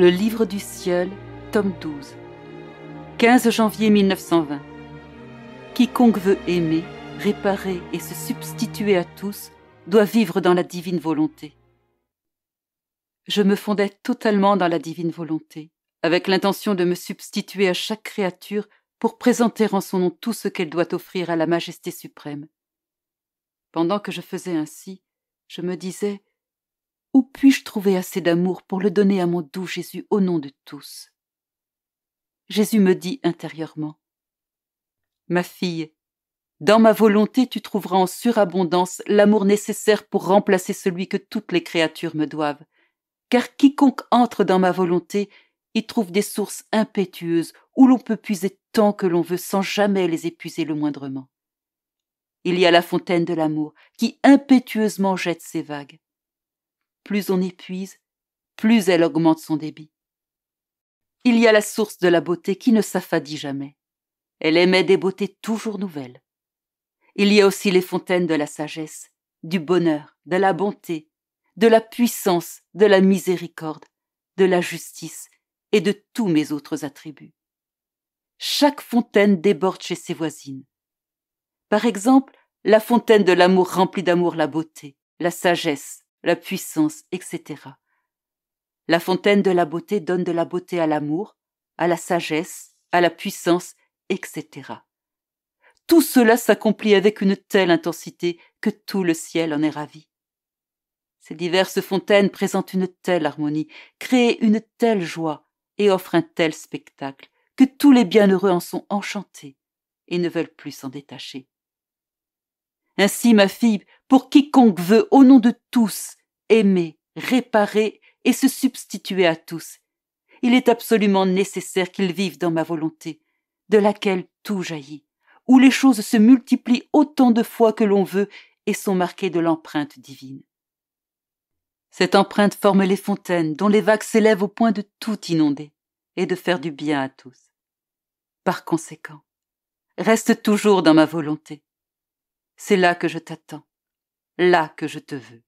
Le livre du ciel, tome 12. 15 janvier 1920. Quiconque veut aimer, réparer et se substituer à tous doit vivre dans la divine volonté. Je me fondais totalement dans la divine volonté, avec l'intention de me substituer à chaque créature pour présenter en son nom tout ce qu'elle doit offrir à la majesté suprême. Pendant que je faisais ainsi, je me disais: où puis-je trouver assez d'amour pour le donner à mon doux Jésus au nom de tous? Jésus me dit intérieurement: ma fille, dans ma volonté tu trouveras en surabondance l'amour nécessaire pour remplacer celui que toutes les créatures me doivent, car quiconque entre dans ma volonté y trouve des sources impétueuses où l'on peut puiser tant que l'on veut sans jamais les épuiser le moindrement. Il y a la fontaine de l'amour qui impétueusement jette ses vagues. Plus on y puise, plus elle augmente son débit. Il y a la source de la beauté qui ne s'affadit jamais. Elle émet des beautés toujours nouvelles. Il y a aussi les fontaines de la sagesse, du bonheur, de la bonté, de la puissance, de la miséricorde, de la justice et de tous mes autres attributs. Chaque fontaine déborde chez ses voisines. Par exemple, la fontaine de l'amour remplit d'amour la beauté, la sagesse, la puissance, etc. La fontaine de la beauté donne de la beauté à l'amour, à la sagesse, à la puissance, etc. Tout cela s'accomplit avec une telle intensité que tout le ciel en est ravi. Ces diverses fontaines présentent une telle harmonie, créent une telle joie et offrent un tel spectacle que tous les bienheureux en sont enchantés et ne veulent plus s'en détacher. Ainsi, ma fille, pour quiconque veut, au nom de tous, aimer, réparer et se substituer à tous, il est absolument nécessaire qu'il vive dans ma volonté, de laquelle tout jaillit, où les choses se multiplient autant de fois que l'on veut et sont marquées de l'empreinte divine. Cette empreinte forme les fontaines dont les vagues s'élèvent au point de tout inonder et de faire du bien à tous. Par conséquent, reste toujours dans ma volonté. C'est là que je t'attends, là que je te veux.